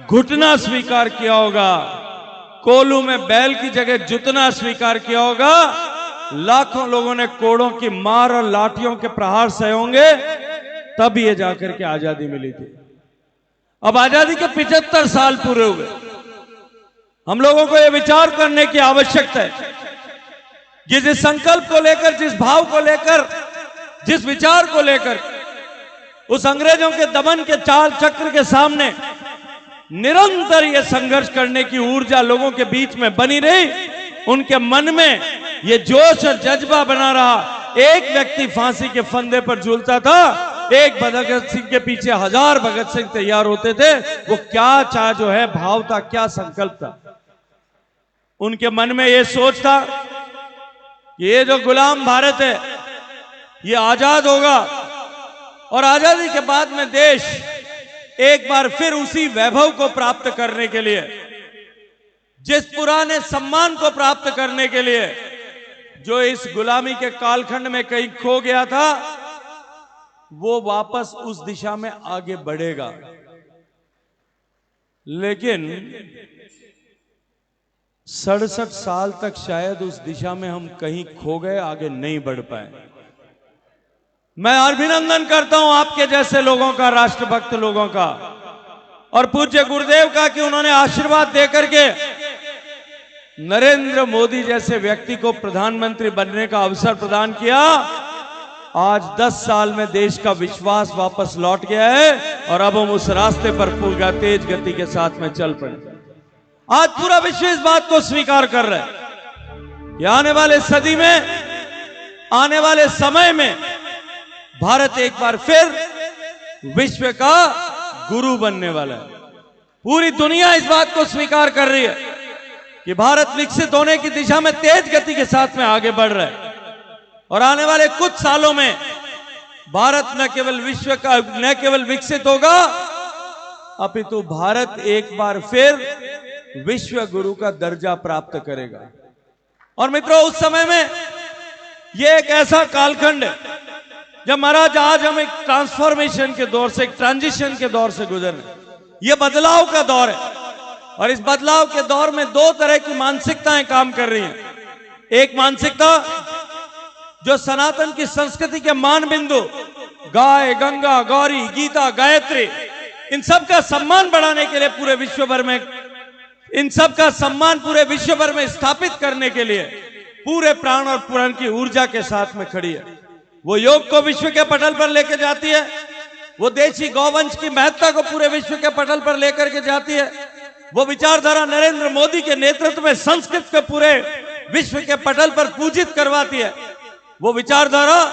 S3: घुटना स्वीकार किया होगा, कोलू में बैल की जगह जुतना स्वीकार किया होगा। लाखों लोगों ने कोड़ों की मार और लाठियों के प्रहार सहे होंगे,
S1: तब ये जाकर के आजादी मिली थी। अब आजादी के 75 साल पूरे हुए। हम लोगों को यह विचार करने की आवश्यकता है कि जिस संकल्प को लेकर, जिस भाव को लेकर, जिस विचार को लेकर उस अंग्रेजों के दमन के चाल चक्र के सामने निरंतर यह संघर्ष करने की ऊर्जा लोगों के बीच में बनी रही, उनके मन में यह जोश और जज्बा बना रहा। एक व्यक्ति फांसी के फंदे पर झूलता था, एक भगत सिंह के पीछे 1000 भगत सिंह तैयार होते थे। वो क्या चाह जो है भाव था, क्या संकल्प था। उनके मन में यह सोच था कि ये जो गुलाम भारत है ये आजाद होगा और आजादी के बाद में देश एक बार फिर उसी वैभव को प्राप्त करने के लिए, जिस पुराने सम्मान को प्राप्त करने के लिए जो इस गुलामी के कालखंड में कहीं खो गया था, वो वापस उस दिशा में आगे बढ़ेगा। लेकिन 67 साल तक शायद उस दिशा में हम कहीं खो गए, आगे नहीं बढ़ पाए। मैं अभिनंदन करता हूं आपके जैसे लोगों का, राष्ट्रभक्त लोगों का और पूज्य गुरुदेव का कि उन्होंने आशीर्वाद देकर के नरेंद्र मोदी जैसे व्यक्ति को प्रधानमंत्री बनने का अवसर प्रदान किया। आज 10 साल में देश का विश्वास वापस लौट गया है और अब हम उस रास्ते पर पूरा तेज गति के साथ में चल पड़े। आज पूरा विश्व इस बात को स्वीकार कर रहा है कि आने वाले सदी में, आने वाले समय में भारत एक बार फिर विश्व का गुरु बनने वाला है। पूरी दुनिया इस बात को स्वीकार कर रही है कि भारत विकसित होने की दिशा में तेज गति के साथ में आगे बढ़ रहा है और आने वाले कुछ सालों में भारत न केवल विश्व का, न केवल विकसित होगा, अपितु भारत एक बार फिर विश्व गुरु का दर्जा प्राप्त करेगा। और मित्रों, उस समय में यह एक ऐसा कालखंड है जब महाराज आज हम एक ट्रांसफॉर्मेशन के दौर से, एक ट्रांजिशन के दौर से गुजर रहे हैं। यह बदलाव का दौर है और इस बदलाव के दौर में 2 तरह की मानसिकताएं काम कर रही हैं। एक मानसिकता जो सनातन की संस्कृति के मान बिंदु गाय, गंगा, गौरी, गीता, गायत्री, इन सब का सम्मान बढ़ाने के लिए पूरे विश्व भर में, इन सब का सम्मान पूरे विश्व भर में स्थापित करने के लिए पूरे प्राण और पुराण की ऊर्जा के साथ में खड़ी है। वो योग को विश्व के पटल पर लेकर जाती है, वो देशी गौवंश की महत्ता को पूरे विश्व के पटल पर लेकर के जाती है। वो विचारधारा नरेंद्र मोदी के नेतृत्व में संस्कृत के पूरे विश्व के पटल पर पूजित करवाती है। वो विचारधारा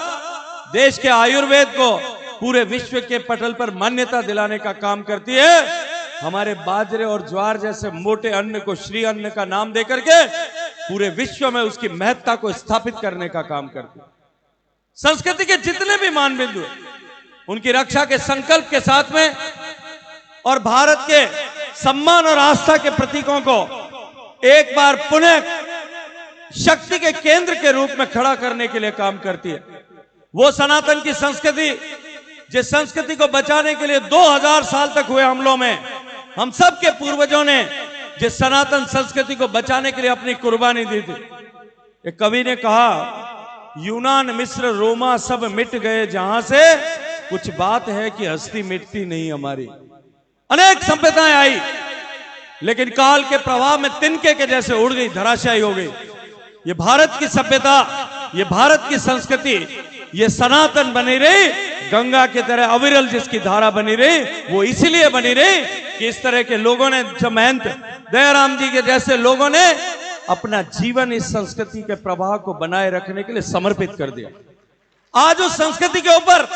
S1: देश के आयुर्वेद को पूरे विश्व के पटल पर मान्यता दिलाने का काम करती है। हमारे बाजरे और ज्वार जैसे मोटे अन्न को श्री अन्न का नाम देकर के पूरे विश्व में उसकी महत्ता को स्थापित करने का काम करती है। संस्कृति के जितने भी मान बिंदु उनकी रक्षा के संकल्प के साथ में और भारत के सम्मान और आस्था के प्रतीकों को एक बार पुनः शक्ति के केंद्र के रूप में खड़ा करने के लिए काम करती है। वो सनातन की संस्कृति, जिस संस्कृति को बचाने के लिए 2000 साल तक हुए हमलों में हम सब के पूर्वजों ने जिस सनातन संस्कृति को बचाने के लिए अपनी कुर्बानी दी थी। एक कवि ने कहा, यूनान, मिस्र, रोमा सब मिट गए जहां से, कुछ बात है कि हस्ती मिटती नहीं हमारी। अनेक सभ्यताएं आई लेकिन काल के प्रभाव में तिनके के जैसे उड़ गई, धराशायी हो गई। ये भारत की सभ्यता, ये भारत की संस्कृति, ये सनातन बनी रही, गंगा की तरह अविरल जिसकी धारा बनी रही। वो इसीलिए बनी रही कि इस तरह के लोगों ने, महंत दयाराम जी के जैसे लोगों ने अपना जीवन इस संस्कृति के प्रवाह को बनाए रखने के लिए समर्पित कर दिया। आज उस संस्कृति के ऊपर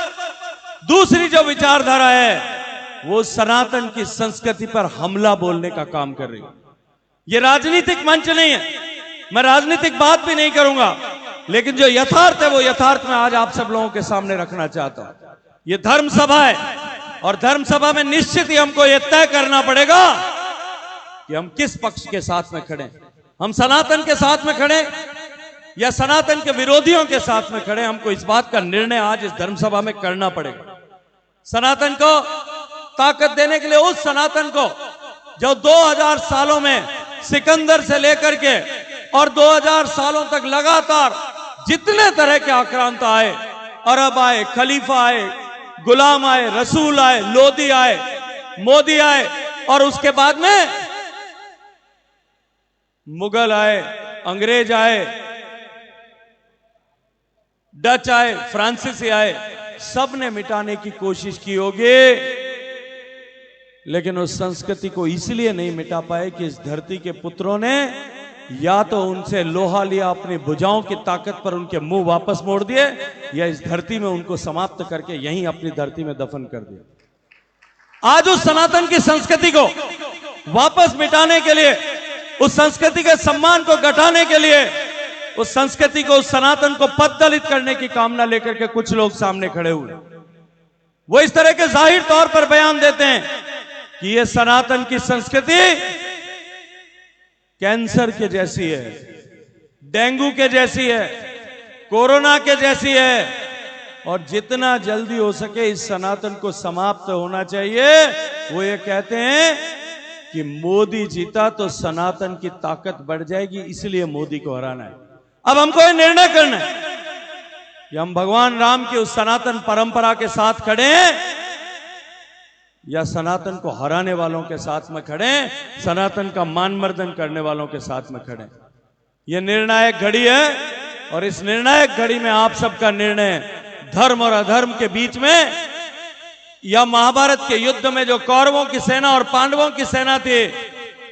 S1: दूसरी जो विचारधारा है वो सनातन की संस्कृति पर हमला बोलने का काम कर रही है। ये राजनीतिक मंच नहीं है, मैं राजनीतिक बात भी नहीं करूंगा, लेकिन जो यथार्थ है वो यथार्थ में आज आप सब लोगों के सामने रखना चाहता हूं। ये धर्म सभा है और धर्म सभा में निश्चित ही हमको यह तय करना पड़ेगा कि हम किस पक्ष के साथ में खड़े। हम सनातन के साथ में खड़े या सनातन के विरोधियों के साथ में खड़े, हमको इस बात का निर्णय आज इस धर्म सभा में करना पड़ेगा। सनातन को ताकत देने के लिए, उस सनातन को जो 2000 सालों में सिकंदर से लेकर के और 2000 सालों तक लगातार जितने तरह के आक्रांत आए, अरब आए, खलीफा आए,
S4: गुलाम आए, रसूल आए, लोधी आए, मोदी आए, और उसके बाद में मुगल आए, अंग्रेज आए, डच आए, फ्रांसीसी आए, सब ने मिटाने की कोशिश की होगी, लेकिन उस संस्कृति को इसलिए नहीं मिटा पाए कि इस धरती के पुत्रों ने या तो उनसे लोहा लिया, अपनी भुजाओं की ताकत पर उनके मुंह वापस मोड़ दिए, या इस धरती में उनको समाप्त करके यहीं अपनी धरती में दफन कर दिया। आज उस सनातन की संस्कृति को वापस मिटाने के लिए, उस संस्कृति के सम्मान को घटाने के लिए, उस संस्कृति को, उस सनातन को पददलित करने की कामना लेकर के कुछ लोग सामने खड़े हुए। वो इस तरह के जाहिर तौर पर बयान देते हैं कि ये सनातन की संस्कृति कैंसर के जैसी है, डेंगू के जैसी है, कोरोना के जैसी है, और जितना जल्दी हो सके इस सनातन को समाप्त होना चाहिए। वो ये कहते हैं कि मोदी जीता तो सनातन की ताकत बढ़ जाएगी, इसलिए मोदी को हराना है। अब हमको ये निर्णय करना है कि हम भगवान राम की उस सनातन परंपरा के साथ खड़े हैं या सनातन को हराने वालों के साथ में खड़े हैं, सनातन का मानमर्दन करने वालों के साथ में खड़े हैं। यह निर्णायक घड़ी है, और इस निर्णायक घड़ी में आप सबका निर्णय धर्म और अधर्म के बीच में, या महाभारत के युद्ध में जो कौरवों की सेना और पांडवों की सेना थी,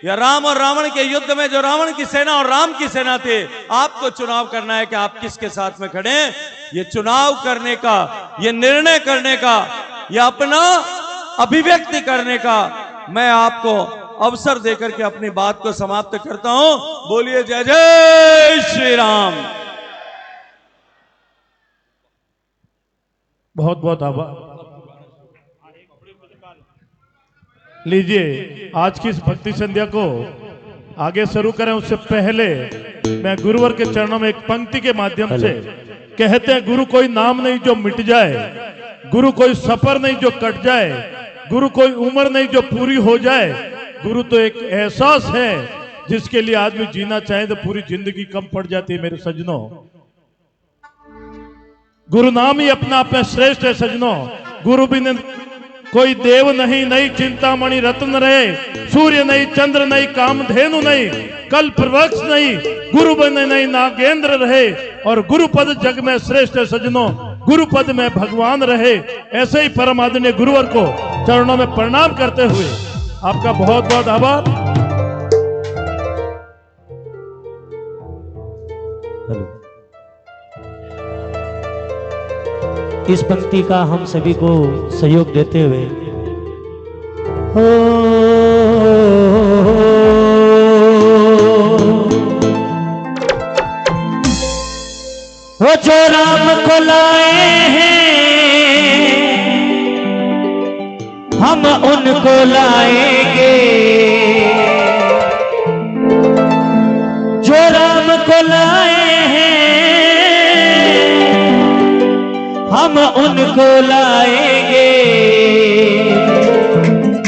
S4: या राम और रावण के युद्ध में जो रावण की सेना और राम की सेना थी, आपको चुनाव करना है कि आप किसके साथ में खड़े हैं। ये चुनाव करने का, ये निर्णय करने का, या अपना अभिव्यक्ति करने का मैं आपको अवसर देकर के अपनी बात को समाप्त करता हूं। बोलिए जय जय श्री राम।
S2: बहुत बहुत आभार। लीजिए, आज की इस भक्ति संध्या को आगे शुरू करें उससे पहले मैं गुरुवर के चरणों में एक पंक्ति के माध्यम से, कहते हैं गुरु कोई नाम नहीं जो मिट जाए, गुरु कोई सफर नहीं जो कट जाए, गुरु कोई उम्र नहीं जो पूरी हो जाए, गुरु तो एक एहसास है जिसके लिए आदमी जीना चाहे तो पूरी जिंदगी कम पड़ जाती है। मेरे सजनों, गुरु नाम ही अपना आप में श्रेष्ठ है सजनों। गुरु बिन कोई देव नहीं, नहीं चिंतामणि रत्न रहे, सूर्य नहीं, चंद्र नहीं, कामधेनु नहीं, कल्प वृक्ष नहीं, गुरु बने नहीं, नागेंद्र रहे, और गुरु पद जग में श्रेष्ठ है सजनों, गुरु पद में भगवान रहे। ऐसे ही परम आदरणीय गुरुवर को चरणों में प्रणाम करते हुए आपका बहुत बहुत आभार।
S5: इस पंक्ति का हम सभी को सहयोग देते हुए वो जो राम को लाए हैं हम उनको लाएंगे, जो राम को लाए हैं हम उनको लाएंगे।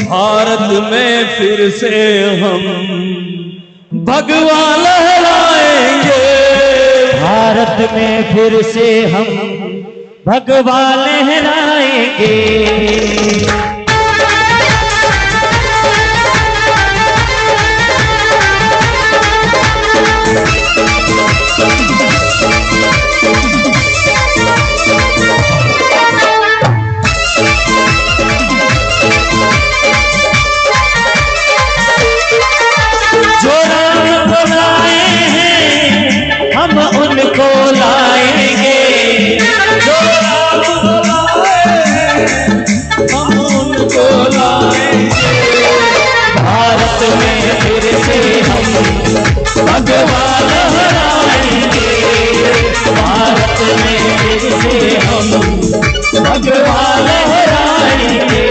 S4: भारत में फिर से हम भगवा लहराएंगे,
S5: भारत में फिर से हम भगवा लहराएंगे।
S4: जो राम को लाए हैं
S5: हम उनको लाएंगे,
S4: जो राम को लाए हैं हम उनको लाएंगे।
S5: भारत में फिर से हम भगवा लहराएंगे, भारत में फिर से हम भगवा लहराएंगे।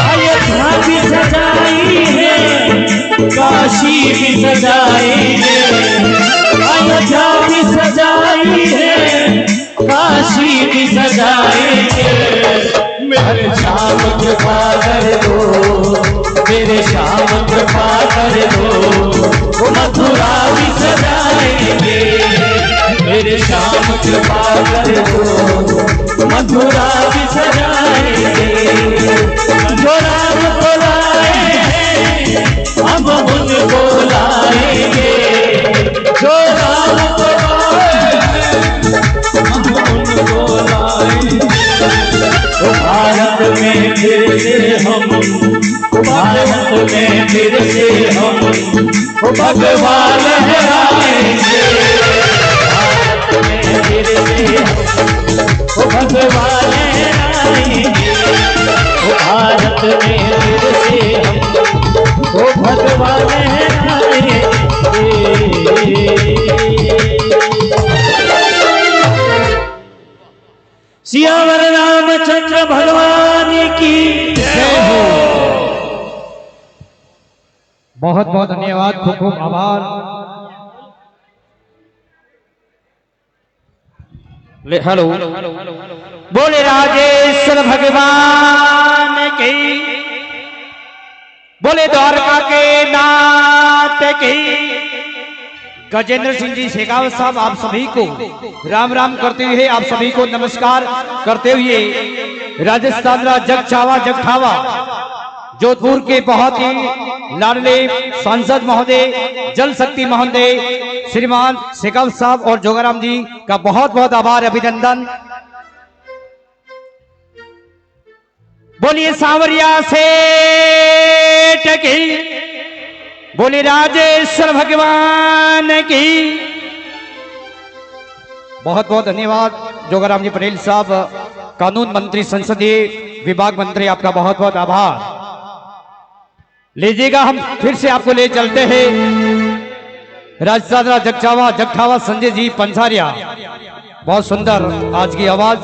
S5: अयोध्या सजाई है, काशी भी सजाएंगे, अयोध्या भी सजाई है, काशी भी सजाएंगे। मेरे श्याम कृपा कर दो, मेरे श्याम कृपा कर दो, मथुरा भी सजाएंगे। मेरे श्याम कृपा कर दो, मथुरा भी सजाएंगे। जो राम को लाए हैं हम उनको लाएंगे, जो राम को लाए हैं हम उनको लाएंगे। भारत में फिर से हम, भारत में फिर से हम भगवान लहराएंगे। भारत में फिर से हम भगवान लहराएंगे। भारत में फिर से हम भगवान लहराएंगे। सियावर रामचंद्र भगवान की जय हो।
S3: बहुत बहुत धन्यवाद, खूब खूब आभार।
S5: हेलो, बोले राजेश्वर भगवान की, बोले द्वारका के नाथ की। गजेंद्र सिंह जी शेखावत साहब आप सभी को राम राम करते हुए, आप सभी को नमस्कार करते हुए, राजस्थान जगठावा जोधपुर के बहुत ही लाडले सांसद महोदय, जल शक्ति महोदय श्रीमान शेखावत साहब और जोगाराम जी का बहुत बहुत आभार, अभिनंदन। बोलिए सांवरिया सेठ की, बोले राजेश्वर भगवान की। बहुत बहुत धन्यवाद जोगाराम जी पटेल साहब, कानून मंत्री, संसदीय विभाग मंत्री, आपका बहुत बहुत आभार। लीजिएगा, हम फिर से आपको ले चलते हैं राजस्थान जगठावा संजय जी पंसारिया। बहुत सुंदर आज की आवाज।